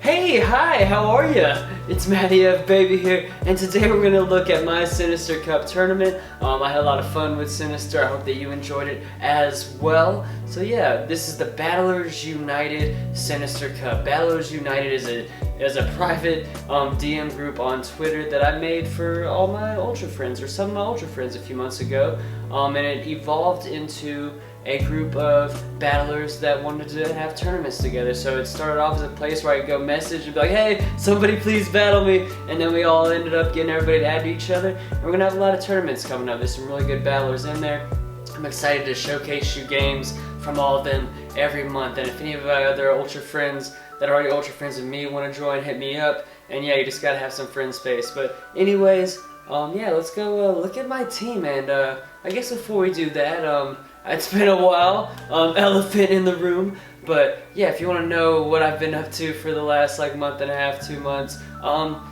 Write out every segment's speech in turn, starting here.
Hey, hi, how are ya? It's Matty F Baby here, and today we're gonna look at my Sinister Cup Tournament. I had a lot of fun with Sinister. I hope that you enjoyed it as well. So yeah, this is the Battlers United Sinister Cup. Battlers United is a private DM group on Twitter that I made for all my Ultra friends, or some of my Ultra friends a few months ago, and it evolved into a group of battlers that wanted to have tournaments together. So it started off as a place where I could go message and be like, hey, somebody please battle me, and then we all ended up getting everybody to add to each other, and we're gonna have a lot of tournaments coming up. There's some really good battlers in there. I'm excited to showcase you games from all of them every month, and if any of my other Ultra friends that are already Ultra friends with me want to join, hit me up, and yeah, you just gotta have some friend space. But anyways, yeah, let's go look at my team, and I guess before we do that, it's been a while, elephant in the room, but yeah, if you want to know what I've been up to for the last like month and a half, 2 months,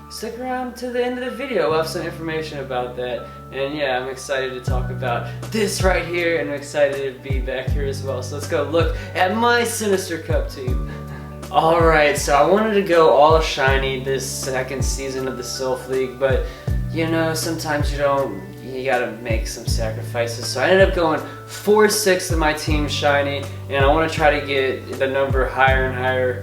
stick around to the end of the video. We'll have some information about that, and yeah, I'm excited to talk about this right here, and I'm excited to be back here as well. So let's go look at my Sinister Cup team. Alright, so I wanted to go all shiny this second season of the Sylph League, but you know, sometimes you gotta make some sacrifices. So I ended up going 4-6 of my team shiny, and I want to try to get the number higher and higher,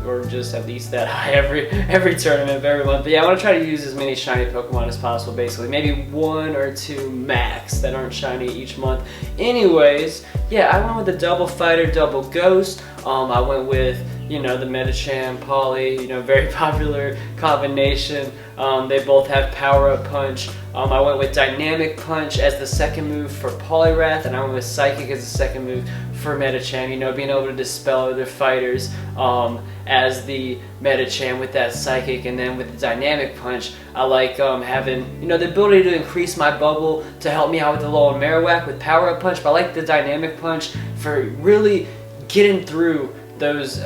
or just at least that high every tournament, every month. But yeah, I want to try to use as many shiny Pokemon as possible, basically. Maybe 1 or 2 max that aren't shiny each month. Anyways, yeah, I went with the double fighter, double ghost. I went with, you know, the Medicham, Poly, you know, very popular combination. They both have power-up punch. I went with Dynamic Punch as the second move for Poliwrath, and I went with Psychic as the second move for Medicham, you know, being able to dispel other fighters as the Medicham with that Psychic. And then with the Dynamic Punch, I like having, you know, the ability to increase my bubble to help me out with the low Marowak with power-up punch, but I like the Dynamic Punch for really getting through those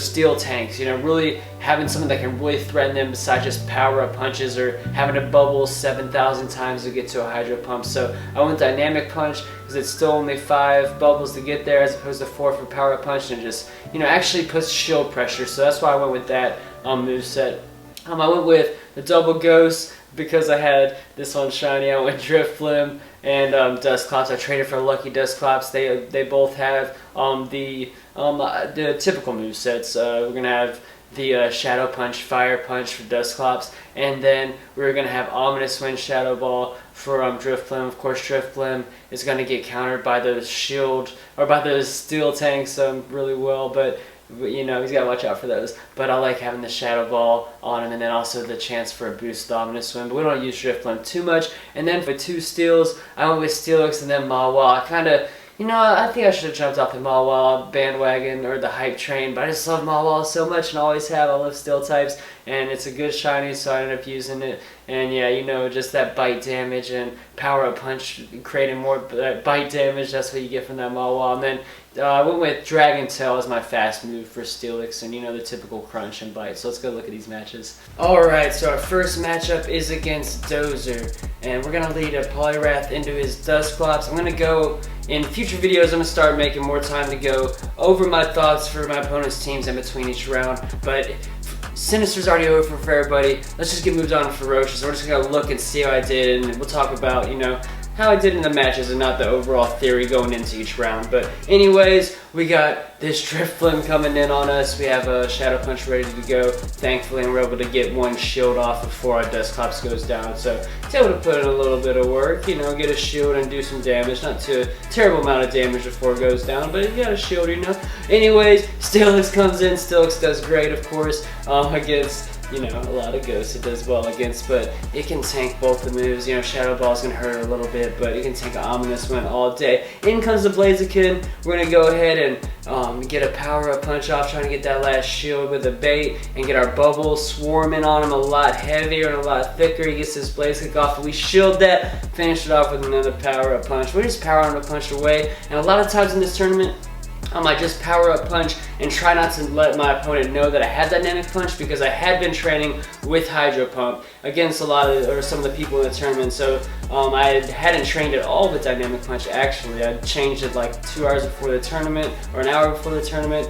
steel tanks, you know, really having something that can really threaten them besides just power-up punches or having to bubble 7,000 times to get to a Hydro Pump. So I went Dynamic Punch because it's still only 5 bubbles to get there as opposed to 4 for power-up punch, and just, you know, actually puts shield pressure. So that's why I went with that moveset. I went with the double ghost because I had this one shiny. I went Drifblim and Dustpops. I traded for Lucky Dustpops. They both have the typical movesets. We're gonna have the Shadow Punch, Fire Punch for Dustpops, and then we're gonna have Ominous Wind, Shadow Ball for Drifblim. Of course, Drifblim is gonna get countered by those shield or by those steel tanks really well, but you know, he's got to watch out for those. But I like having the Shadow Ball on him, and then also the chance for a boost Ominous Wind. But we don't use Drifblim too much. And then for 2 steals, I went with Steelix and then Mawile. I kind of, you know, I think I should have jumped off the Mawile bandwagon or the hype train, but I just love Mawile so much and always have. I love steel types, and it's a good shiny, so I ended up using it. And yeah, you know, just that bite damage and power-up punch, creating more bite damage, that's what you get from that Mawile. And then I went with Dragon Tail as my fast move for Steelix, and you know, the typical crunch and bite. So let's go look at these matches. Alright, so our first matchup is against Dozer, and we're going to lead a Poliwrath into his Dustpops. I'm going to go, in future videos, I'm going to start making more time to go over my thoughts for my opponent's teams in between each round, but Sinister's already over for everybody. Let's just get moved on to Ferocious. We're just going to look and see how I did, and we'll talk about, you know, how I did in the matches and not the overall theory going into each round. But anyways, we got this Drifblim coming in on us. We have a Shadow Punch ready to go, thankfully, and we're able to get 1 shield off before our Dustpops goes down. So it's able to put in a little bit of work, you know, get a shield and do some damage. Not too terrible amount of damage before it goes down, but you got a shield, you know. Anyways, Steelix comes in. Steelix does great, of course, against, you know, a lot of ghosts it does well against, but it can tank both the moves. You know, Shadow Ball's gonna hurt a little bit, but it can tank an Ominous Wind all day. In comes the Blaziken. We're gonna go ahead and get a power-up punch off, trying to get that last shield with a bait, and get our bubbles swarming on him a lot heavier and a lot thicker. He gets his Blaziken off, and we shield that, finish it off with another power-up punch. We just power-up punch away, and a lot of times in this tournament, I might just power-up punch and try not to let my opponent know that I had Dynamic Punch, because I had been training with Hydro Pump against a lot of, or some of the people in the tournament. So I hadn't trained at all with Dynamic Punch actually. I changed it like 2 hours before the tournament, or an hour before the tournament.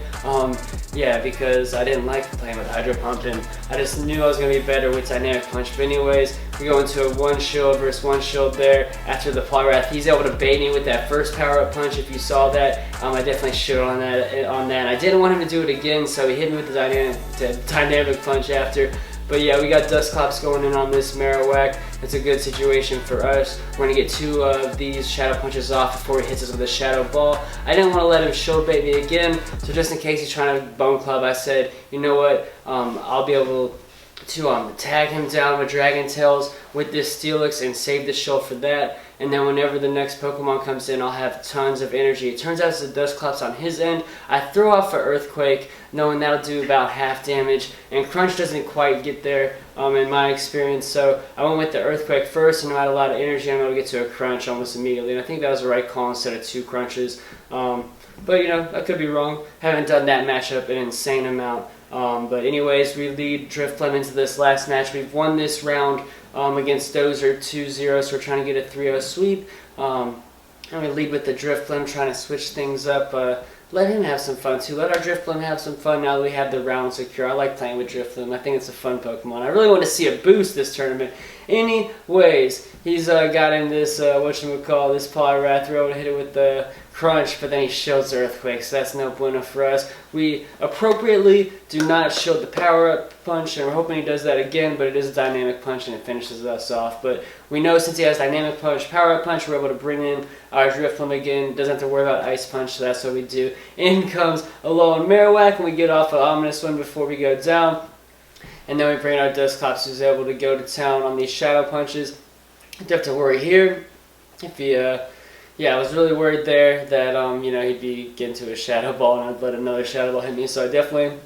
Yeah, because I didn't like playing with Hydro Pump, and I just knew I was going to be better with Dynamic Punch. But anyways, we go into a 1 shield versus 1 shield there. After the Poliwrath, he's able to bait me with that first power-up punch. If you saw that, I definitely showed on that. I didn't want him to do it again, so he hit me with the Dynamic Punch after. But yeah, we got Dustpops going in on this Marowak. It's a good situation for us. We're going to get 2 of these Shadow Punches off before he hits us with a Shadow Ball. I didn't want to let him shield bait me again, so just in case he's trying to Bone Club, I said, you know what, I'll be able to tag him down with Dragon Tails with this Steelix and save the shield for that. And then whenever the next Pokemon comes in, I'll have tons of energy. It turns out it's the Dustclops on his end. I throw off for Earthquake, knowing that'll do about half damage, and Crunch doesn't quite get there in my experience. So I went with the Earthquake first, and I had a lot of energy. I'm able to get to a Crunch almost immediately, and I think that was the right call instead of 2 Crunches. But you know, I could be wrong. Haven't done that matchup an insane amount. But anyways, we lead Drifblim into this last match. We've won this round against Dozer 2-0, so we're trying to get a 3-0 sweep. And we lead with the Drifblim, trying to switch things up. Let him have some fun too. Let our Drifblim have some fun now that we have the round secure. I like playing with Drifblim. I think it's a fun Pokemon. I really want to see a boost this tournament. Anyways, he's got in this, whatchamacall, this Poliwrath. We're able to hit it with the Crunch, but then he shields the Earthquake, so that's no bueno for us. We appropriately do not shield the power-up punch, and we're hoping he does that again, but it is a Dynamic Punch and it finishes us off. But we know since he has Dynamic Punch, power-up punch, we're able to bring in our Drifblim again. Doesn't have to worry about Ice Punch, so that's what we do. In comes a Alolan Marowak, and we get off an ominous one before we go down. And then we bring in our Dustclops, who's able to go to town on these Shadow Punches. Don't have to worry here. If he, yeah, I was really worried there that, you know, he'd be getting to a Shadow Ball and I'd let another Shadow Ball hit me. So I definitely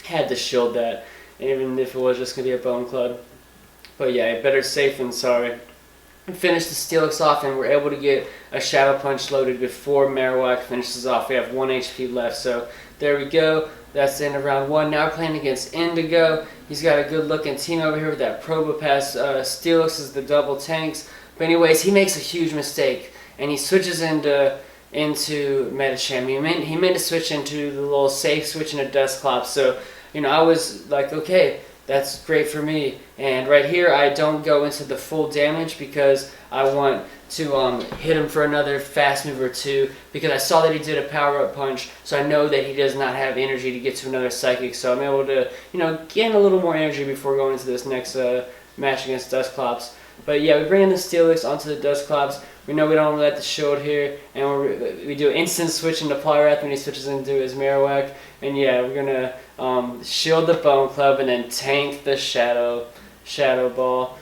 had to shield that, even if it was just going to be a Bone Club. But yeah, better safe than sorry. We finished the Steelix off, and we're able to get a Shadow Punch loaded before Marowak finishes off. We have 1 HP left, so there we go. That's the end of round 1. Now we're playing against Indigo. He's got a good looking team over here with that Probopass. Steelix is the double tanks. But anyways, he makes a huge mistake, and he switches into Medicham. He meant to switch into the little safe switch into Dustclops. So, you know, I was like, okay, that's great for me. And right here, I don't go into the full damage because I want to hit him for another fast move or 2, because I saw that he did a power-up punch, so I know that he does not have energy to get to another Psychic. So I'm able to, you know, gain a little more energy before going into this next match against Dustclops. But yeah, we bring in the Steelix onto the Dustclops. We know we don't let the shield here, and we do an instant switch into Poliwrath when he switches into his Marowak. And yeah, we're gonna shield the Bone Club and then tank the Shadow Ball.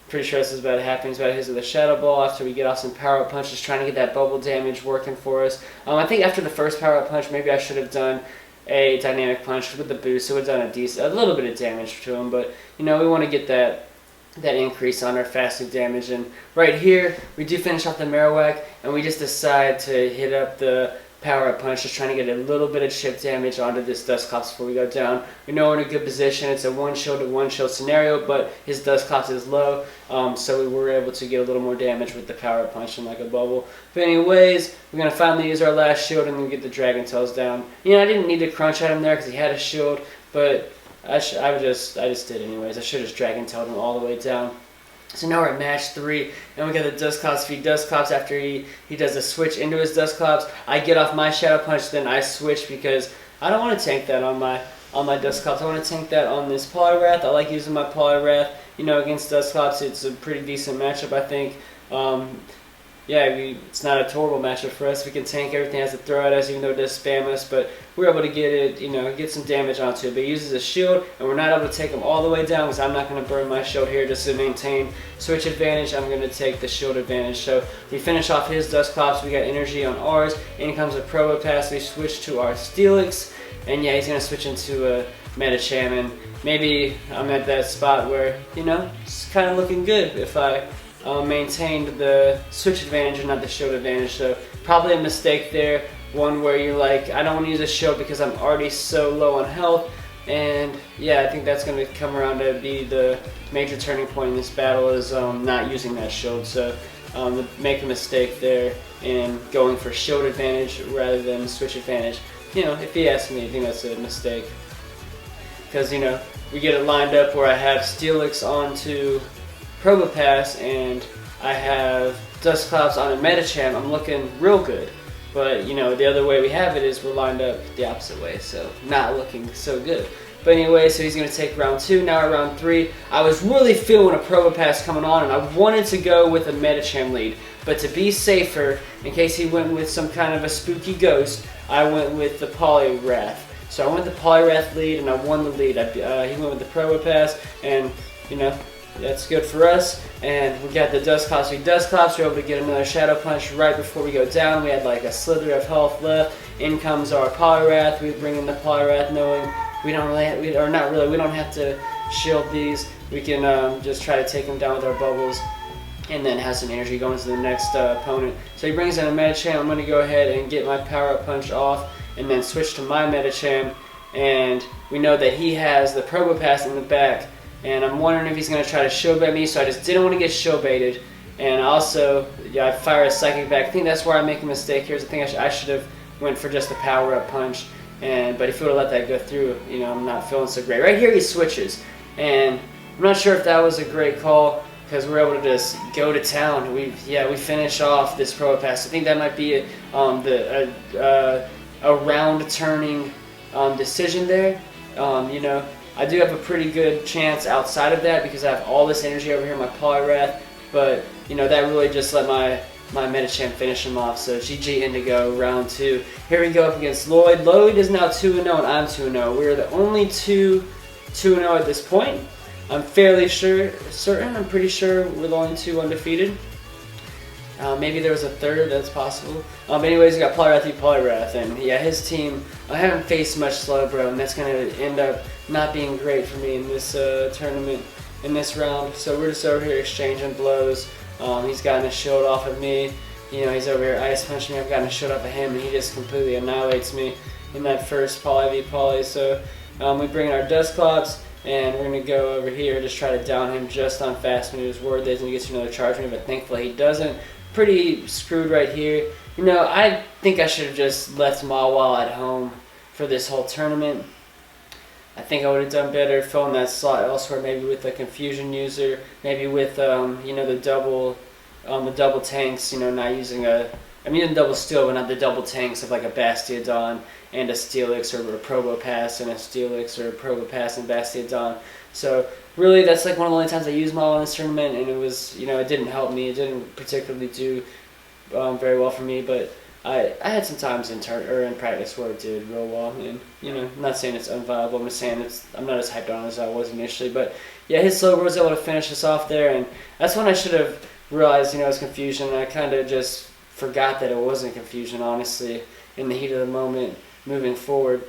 Pretty sure this is about to happen. He's about to hit with a Shadow Ball after we get off some power-up punches, trying to get that bubble damage working for us. I think after the first power-up punch, maybe I should have done a Dynamic Punch with the boost. It would have done a little bit of damage to him, but you know, we want to get that increase on our fasting damage. And right here, we do finish off the Marowak, and we just decide to hit up the power-up punch, just trying to get a little bit of chip damage onto this Dustclops before we go down. We know we're in a good position. It's a 1 shield to 1 shield scenario, but his Dustclops is low, so we were able to get a little more damage with the power-up punch and like a bubble. But anyways, we're going to finally use our last shield and then get the Dragon Tails down. You know, I didn't need to crunch at him there because he had a shield, but I just did anyways. I should have just Dragon Tailed him all the way down. So now we're at match 3, and we got the Dustclops feed Dustclops after he does a switch into his Dustclops. I get off my Shadow Punch, then I switch because I don't want to tank that on my Dustclops. I want to tank that on this Poliwrath. I like using my Poliwrath, you know, against Dustclops. It's a pretty decent matchup, I think. Yeah, it's not a horrible matchup for us. We can tank everything it has to throw at us, even though it does spam us, but we're able to get it, you know, get some damage onto it. But it uses a shield, and we're not able to take him all the way down because I'm not going to burn my shield here just to maintain switch advantage. I'm going to take the shield advantage. So we finish off his Dustclops. We got energy on ours. In comes a Probopass. We switch to our Steelix, and yeah, he's going to switch into a Medicham, and maybe I'm at that spot where, you know, it's kind of looking good if I maintained the switch advantage and not the shield advantage. So probably a mistake there, one where you're like, I don't want to use a shield because I'm already so low on health, And yeah, I think that's going to come around to be the major turning point in this battle, is not using that shield. So make a mistake there and going for shield advantage rather than switch advantage. You know, if you ask me, I think that's a mistake. Because, you know, we get it lined up where I have Steelix onto Probopass and I have Dustpops on a Medicham. I'm looking real good. But, you know, the other way we have it is we're lined up the opposite way, so not looking so good. But anyway, so he's going to take round 2. Now we're round 3. I was really feeling a Probopass coming on, and I wanted to go with a Medicham lead. But to be safer, in case he went with some kind of a spooky ghost, I went with the Poliwrath. So I went the Poliwrath lead, and I won the lead. He went with the Probopass, and, you know, that's good for us. And we got the Dustpops. We Dustpops. We're able to get another Shadow Punch right before we go down. We had like a slither of health left. In comes our Poliwrath. We bring in the Poliwrath, knowing we don't have to shield these. We can just try to take them down with our bubbles, and then have some energy going to the next opponent. So he brings in a Medicham. I'm going to go ahead and get my Power Up Punch off, and then switch to my Medicham. And we know that he has the Probopass in the back. And I'm wondering if he's going to try to shield bait me, so I just didn't want to get shield baited. And also, yeah, I fire a Psychic back. I think that's where I make a mistake here. I think I should have went for just a Power Up Punch. But if he would have let that go through, you know, I'm not feeling so great. Right here he switches. And I'm not sure if that was a great call, because we're able to just go to town. We finish off this Probopass. I think that might be a round turning decision there. You know, I do have a pretty good chance outside of that because I have all this energy over here in my Poliwrath, but you know, that really just let my Medicham finish him off. So GG Indigo, round 2. Here we go up against Lloyd. Lloyd is now 2-0 and I'm 2-0. We're the only 2-0 at this point. I'm fairly certain, I'm pretty sure we're the only 2 undefeated. Maybe there was a third, that's possible. But anyways, we got Poliwrath, and yeah, his team, I haven't faced much Slowbro, and that's going to end up not being great for me in this tournament, in this round. So we're just over here exchanging blows. He's gotten a shield off of me. You know, he's over here ice punching me. I've gotten a shield off of him, and he just completely annihilates me in that first Poly v Poly. So we bring in our Dustpops, and we're going to go over here, just try to down him just on fast moves. Word that he gets another charge move, but thankfully he doesn't. Pretty screwed right here. You know, I think I should have just left Mawile at home for this whole tournament. I think I would have done better filling that slot elsewhere, maybe with a Confusion user, maybe with you know, the double tanks. You know, not using the double steel, but not the double tanks of like a Bastiodon and a Steelix, or a Probopass and a Steelix, or a Probopass and Bastiodon. So really, that's like one of the only times I used Mawile in this tournament, and it was, you know, it didn't help me. It didn't particularly do very well for me, but I had some times in practice where it did real well. And you know, I'm not saying it's unviable. I'm just saying I'm not as hyped on as I was initially. But yeah, his Slowbro was able to finish us off there, and that's when I should have realized, you know, it was Confusion. And I kind of just forgot that it wasn't Confusion, honestly, in the heat of the moment moving forward.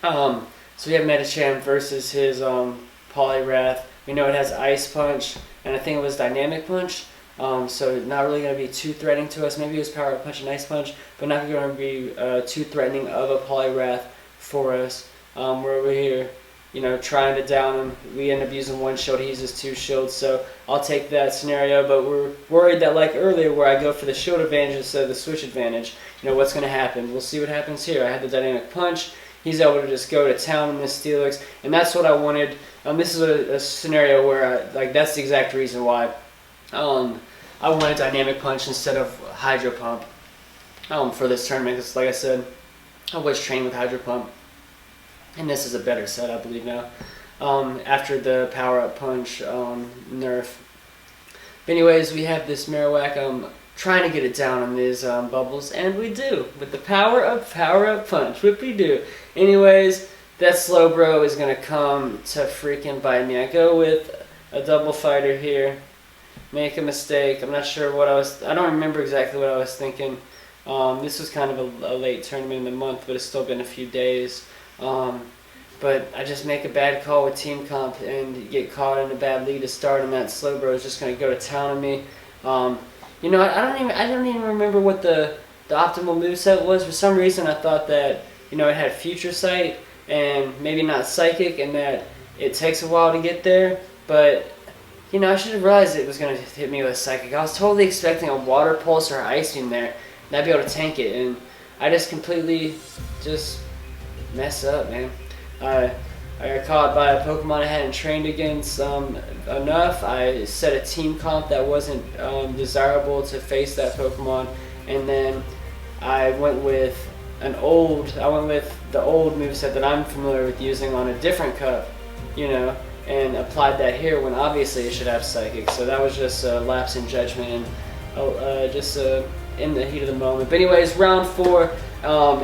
So we have Medicham versus his Poliwrath. We know it has Ice Punch, and I think it was Dynamic Punch. So not really going to be too threatening to us. Maybe it was Power Punch and Ice Punch, but not going to be too threatening of a Poliwrath for us. We're over here, you know, trying to down him. We end up using 1 shield. He uses 2 shields, so I'll take that scenario. But we're worried that, like earlier, where I go for the shield advantage instead of the switch advantage, you know, what's going to happen. We'll see what happens here. I had the Dynamic Punch. He's able to just go to town in this Steelix, and that's what I wanted. This is a scenario where that's the exact reason why I wanted Dynamic Punch instead of Hydro Pump for this tournament. Because, like I said, I was trained with Hydro Pump, and this is a better set, I believe now, after the Power Up Punch nerf. But anyways, we have this Marowak. Trying to get it down on these bubbles, and we do with the Power Up Punch. What we do. Anyways, that Slowbro is gonna come to freaking bite me. I go with a double fighter here, make a mistake. I'm not sure what I don't remember exactly what I was thinking. This was kind of a late tournament in the month, but it's still been a few days. But I just make a bad call with team comp and get caught in a bad lead to start, and that Slowbro is just gonna go to town on me. You know, I don't even remember what the optimal moveset was. For some reason, I thought that, you know, it had Future Sight, and maybe not psychic, and that it takes a while to get there, but you know, I should have realized it was going to hit me with psychic. I was totally expecting a water pulse or ice beam there, and I'd be able to tank it, and I just completely just mess up, man. I got caught by a Pokemon I hadn't trained against enough. I set a team comp that wasn't desirable to face that Pokemon, and then I went with the old moveset that I'm familiar with using on a different cup, you know, and applied that here when obviously it should have Psychic. So that was just a lapse in judgment and just in the heat of the moment. But anyways, round 4,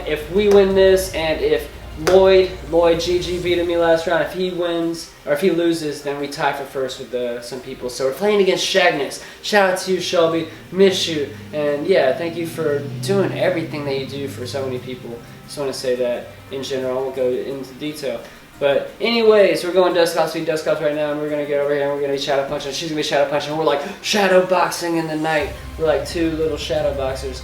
if we win this, and if Lloyd GG beat me last round, if he wins, or if he loses, then we tie for first with some people. So we're playing against Shagness. Shout out to you, Shelby. Miss you. And yeah, thank you for doing everything that you do for so many people. Just want to say that in general. I won't go into detail. But anyways, we're going Dustpops v Dustpops right now, and we're going to get over here and we're going to be shadow punching. She's going to be shadow punching. We're like shadow boxing in the night. We're like 2 little shadow boxers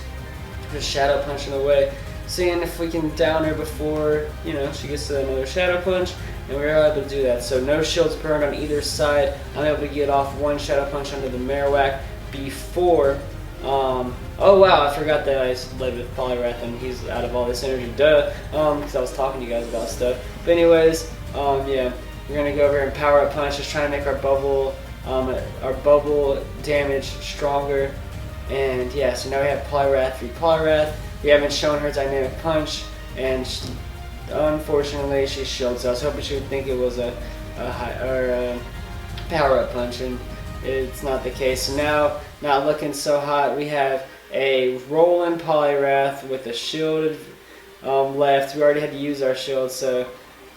just shadow punching away, seeing if we can down her before, you know, she gets to another shadow punch, and we were able to do that. So no shields burned on either side. I'm able to get off 1 shadow punch under the Marowak before. Oh wow, I forgot that I led with Poliwrath and he's out of all this energy. Duh. Because I was talking to you guys about stuff. But anyways, yeah, we're gonna go over and power up punch, just trying to make our bubble damage stronger. And yeah, so now we have Poliwrath v Poliwrath. We haven't shown her dynamic punch, and unfortunately she shields. I was hoping she would think it was a power up punch, and it's not the case. So now, not looking so hot. We have a rolling Poliwrath with a shielded left. We already had to use our shield, so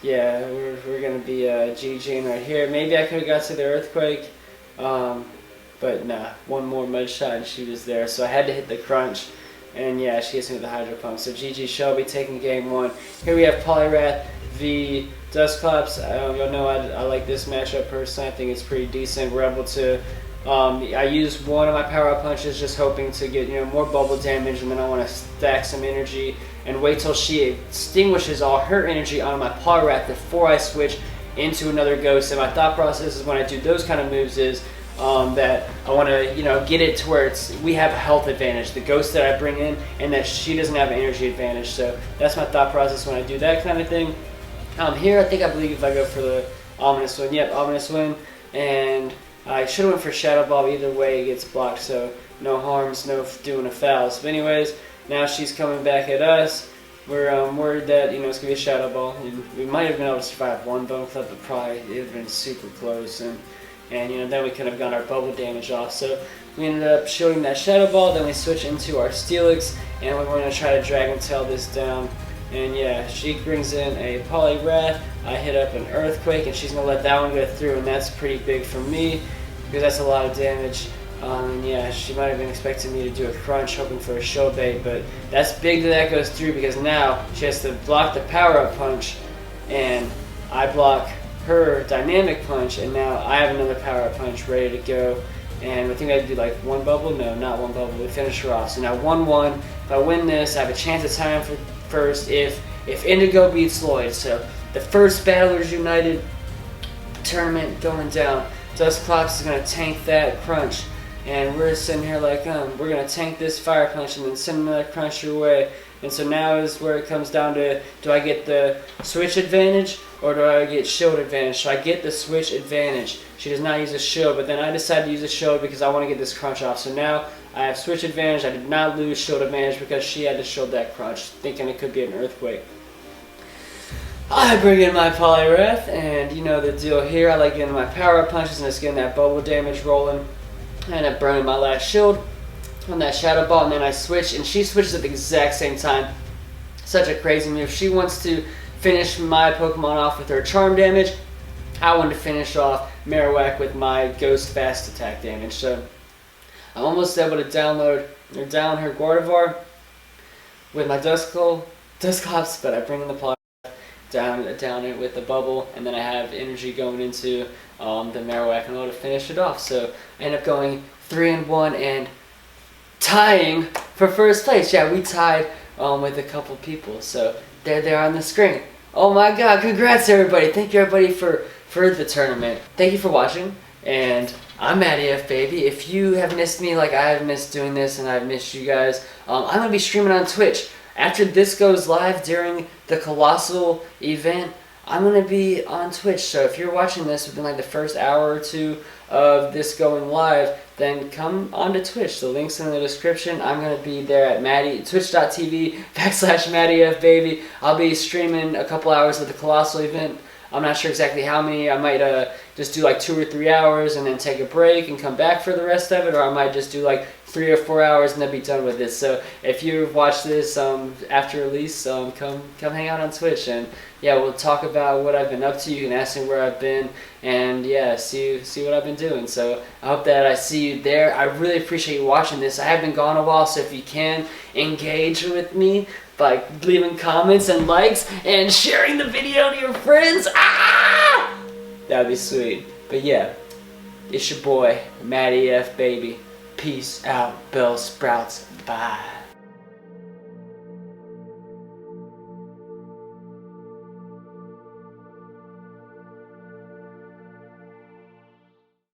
yeah, we're gonna be GGing right here. Maybe I could have got to the Earthquake, but nah, 1 more mud shot and she was there. So I had to hit the crunch. And yeah, she gets me with the Hydro Pump. So GG Shelby taking game 1. Here we have Poliwrath v Dustpops. Y'all know I like this matchup personally. I think it's pretty decent. We're able to, I used 1 of my power-up punches just hoping to get, you know, more bubble damage, and then I want to stack some energy and wait till she extinguishes all her energy on my Poliwrath before I switch into another Ghost. And my thought process is when I do those kind of moves is that I want to, you know, get it to where we have a health advantage, the Ghost that I bring in, and that she doesn't have an energy advantage. So that's my thought process when I do that kind of thing. Here, I believe if I go for the Ominous Wind, yep, Ominous Wind, and I should have went for Shadow Ball. Either way, it gets blocked, so no harms, no doing a fouls. But anyways, now she's coming back at us. We're worried that, you know, it's gonna be a Shadow Ball, and we might have been able to survive 1 Bone Club, but probably it would have been super close. And you know, then we could have gotten our bubble damage off. So we ended up shooting that Shadow Ball, then we switch into our Steelix, and we're going to try to Dragon Tail this down. And yeah, she brings in a Poliwrath, I hit up an Earthquake, and she's going to let that one go through, and that's pretty big for me, because that's a lot of damage. And yeah, she might have been expecting me to do a crunch, hoping for a show bait, but that's big that goes through, because now she has to block the power-up punch, and I block her dynamic punch, and now I have another power up punch ready to go. And I think I do like 1 bubble. No, not 1 bubble. We finish her off. So now 1-1. If I win this, I have a chance of tying for first if Indigo beats Lloyd. So the first Battlers United tournament going down. Dustpops is gonna tank that crunch, and we're sitting here like we're gonna tank this fire punch and then send another crunch your way. And so now is where it comes down to, do I get the switch advantage or do I get shield advantage? So I get the switch advantage. She does not use a shield, but then I decide to use a shield because I want to get this crunch off. So now I have switch advantage. I did not lose shield advantage because she had to shield that crunch, thinking it could be an Earthquake. I bring in my Poliwrath, and you know the deal here. I like getting my power punches and just getting that bubble damage rolling. I end up burning my last shield on that Shadow Ball, and then I switch, and she switches at the exact same time. Such a crazy move. She wants to finish my Pokemon off with her charm damage. I wanted to finish off Marowak with my Ghost fast attack damage. So I'm almost able to down her Gardevoir with my Dustpops, but I bring in the Poliwrath, down it with the bubble, and then I have energy going into the Marowak in order to finish it off. So I end up going 3-1 and tying for first place. Yeah, we tied with a couple people. So there they are on the screen. Oh my god, congrats everybody. Thank you everybody for the tournament. Thank you for watching, and I'm Matty F Baby. If you have missed me like I have missed doing this and I've missed you guys, I'm going to be streaming on Twitch. After this goes live during the Colossal event, I'm going to be on Twitch. So if you're watching this within like the first hour or two of this going live, then come onto Twitch. The link's in the description. I'm going to be there at twitch.tv/MattyFBaby. I'll be streaming a couple hours of the Colossal event. I'm not sure exactly how many. I might just do like 2 or 3 hours and then take a break and come back for the rest of it, or I might just do like 3 or 4 hours and then be done with it. So if you watch this after release, come hang out on Twitch, and yeah, we'll talk about what I've been up to. You can ask me where I've been, and yeah, see what I've been doing. So I hope that I see you there. I really appreciate you watching this. I have been gone a while, so if you can engage with me by leaving comments and likes and sharing the video to your friends, that'd be sweet. But yeah, it's your boy Matty F Baby. Peace out, Bell Sprouts. Bye.